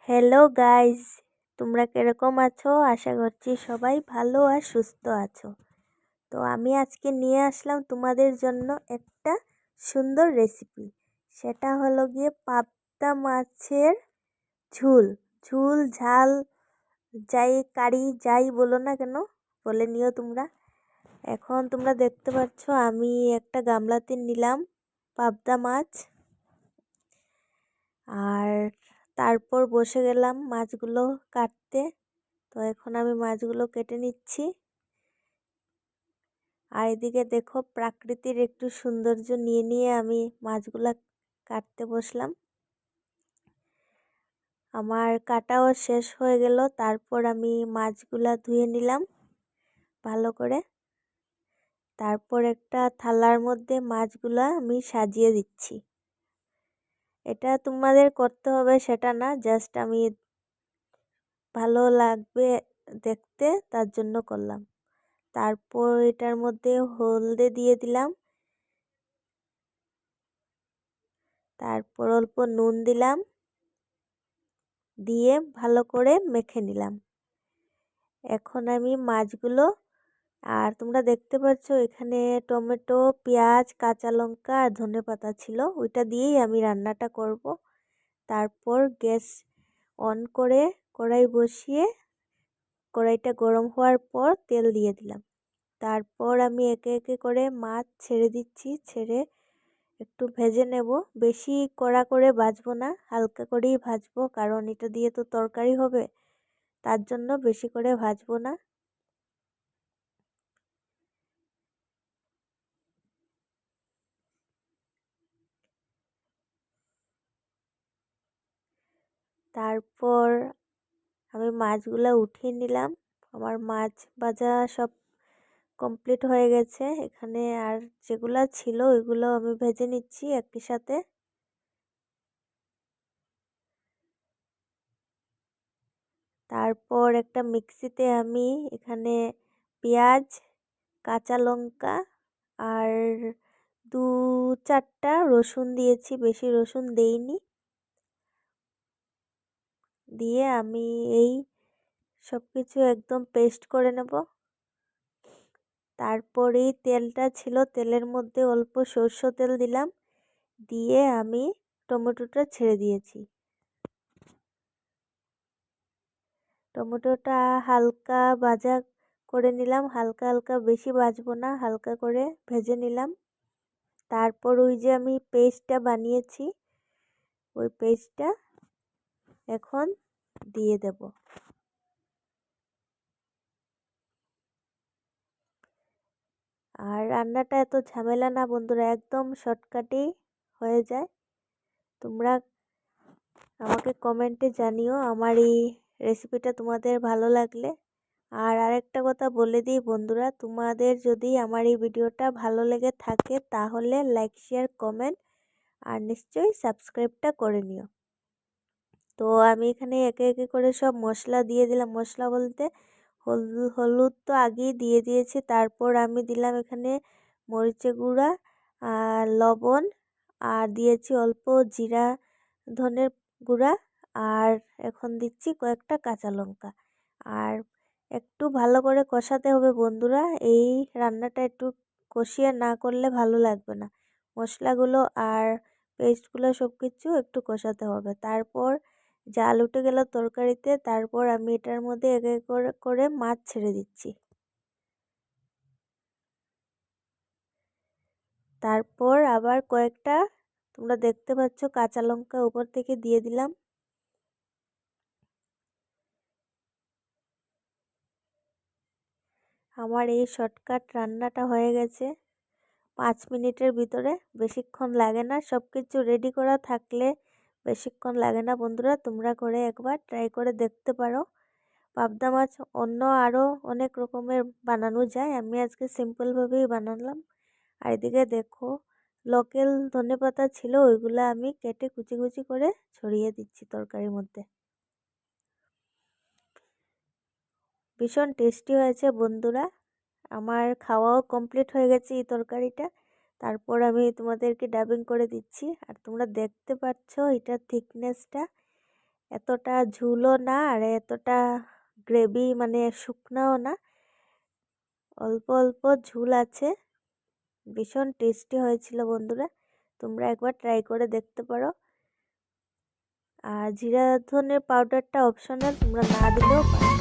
Hello guys, তোমরা কিরকম আছো? আশা করছি সবাই ভালো আর সুস্থ আছো। তো আমি আজকে নিয়ে আসলাম তোমাদের জন্য একটা সুন্দর রেসিপি। সেটা হলো গিয়ে পাবদা মাছের ঝুল। ঝুল ঝাল যাই কারি যাই বলো না কেন বলে নিও তোমরা। এখন তোমরা দেখতে পাচ্ছ আমি একটা গামলাতে নিলাম পাবদা মাছ, আর তারপর বসে গেলাম মাছগুলো কাটতে। তো এখন আমি মাছগুলো কেটে নিচ্ছি। আর এদিকে দেখো প্রাকৃতির একটু সৌন্দর্য নিয়ে নিয়ে আমি মাছগুলা কাটতে বসলাম। আমার কাটাও শেষ হয়ে গেল। তারপর আমি মাছগুলা ধুয়ে নিলাম ভালো করে। তারপর একটা থালার মধ্যে মাছগুলা আমি সাজিয়ে দিচ্ছি। এটা তোমাদের করতে হবে সেটা না, জাস্ট আমি ভালো লাগবে দেখতে তার জন্য করলাম। তারপর এটার মধ্যে হলদে দিয়ে দিলাম, তারপর অল্প নুন দিলাম, দিয়ে ভালো করে মেখে নিলাম। এখন আমি মাছগুলো, আর তোমরা দেখতে পাচ্ছ এখানে টমেটো, পেঁয়াজ, কাঁচা লঙ্কা আর ধনেপাতা ছিল, ওইটা দিয়েই আমি রান্নাটা করব। তারপর গ্যাস অন করে কড়াই বসিয়ে কড়াইটা গরম হওয়ার পর তেল দিয়ে দিলাম। তারপর আমি একে একে করে মাছ ছেড়ে দিচ্ছি, ছেড়ে একটু ভেজে নেব। বেশি কড়া করে ভাজবো না, হালকা করেই ভাজবো, কারণ এটা দিয়ে তো তরকারি হবে, তার জন্য বেশি করে ভাজবো না। তারপর আমি মাছগুলো উঠিয়ে নিলাম। আমার মাছ ভাজা সব কমপ্লিট হয়ে গেছে। এখানে আর যেগুলা ছিল ওইগুলো আমি ভেজে নিচ্ছি একই সাথে। তারপর একটা মিক্সিতে আমি এখানে পেঁয়াজ, কাঁচা লঙ্কা আর 2-4টা রসুন দিয়েছি, বেশি রসুন দেইনি। দিয়ে আমি এই সব কিছু একদম পেস্ট করে নেব। তারপরেই তেলটা ছিল, তেলের মধ্যে অল্প সরষের তেল দিলাম, দিয়ে আমি টমেটোটা ছেড়ে দিয়েছি। টমেটোটা হালকা ভাজা করে নিলাম, হালকা হালকা, বেশি ভাজবো না, হালকা করে ভেজে নিলাম। তারপর ওই যে আমি পেস্টটা বানিয়েছি ওই পেস্টটা এখন দিয়ে দেব। আর রান্নাটা এত ঝামেলা না বন্ধুরা, একদম শর্টকাটেই হয়ে যায়। তোমরা আমাকে কমেন্টে জানিও আমার এই রেসিপিটা তোমাদের ভালো লাগলে। আর আরেকটা কথা বলে দিই বন্ধুরা, তোমাদের যদি আমার এই ভিডিওটা ভালো লেগে থাকে তাহলে লাইক, শেয়ার, কমেন্ট আর নিশ্চয়ই সাবস্ক্রাইবটা করে নিও। তো আমি এখানে একে একে করে সব মশলা দিয়ে দিলাম। মশলা বলতে হলুদ তো আগেই দিয়ে দিয়েছি। তারপর আমি দিলাম এখানে মরিচের গুঁড়া আর লবণ, আর দিয়েছি অল্প জিরা ধনের গুঁড়া, আর এখন দিচ্ছি কয়েকটা কাঁচা লঙ্কা। আর একটু ভালো করে কষাতে হবে বন্ধুরা, এই রান্নাটা একটু কষিয়ে না করলে ভালো লাগবে না। মশলাগুলো আর পেস্টগুলো সব কিছু একটু কষাতে হবে। তারপর জাল উঠে গেল তরকারিতে, তারপর আমি এটার মধ্যে এক এক করে করে মাছ ছেড়ে দিচ্ছি। তারপর আবার কয়েকটা, তোমরা দেখতে পাচ্ছ, কাঁচা লঙ্কা উপর থেকে দিয়ে দিলাম। আমার এই শর্টকাট রান্নাটা হয়ে গেছে 5 মিনিটের ভিতরে, বেশিক্ষণ লাগে না। সব কিছু রেডি করা থাকলে বেশিক্ষণ লাগে না বন্ধুরা, তোমরা করে একবার ট্রাই করে দেখতে পারো। পাবদা মাছ অন্য আরও অনেক রকমের বানানো যায়, আমি আজকে সিম্পলভাবেই বানালাম। আর এদিকে দেখো লোকাল ধনেপাতা ছিল, ওইগুলো আমি কেটে কুচি কুচি করে ছড়িয়ে দিচ্ছি তরকারির মধ্যে। ভীষণ টেস্টি হয়েছে বন্ধুরা। আমার খাওয়াও কমপ্লিট হয়ে গেছে এই তরকারিটা। তারপর আমি তোমাদেরকে ডাবিং করে দিচ্ছি। আর তোমরা দেখতে পাচ্ছ এটার থিকনেসটা এতটা ঝুলও না আর এতটা গ্রেভি মানে শুকনাও না, অল্প অল্প ঝুল আছে। ভীষণ টেস্টি হয়েছিল বন্ধুরা, তোমরা একবার ট্রাই করে দেখতে পারো। আর জিরা ধনের পাউডারটা অপশনাল, তোমরা না দিলেও পারো।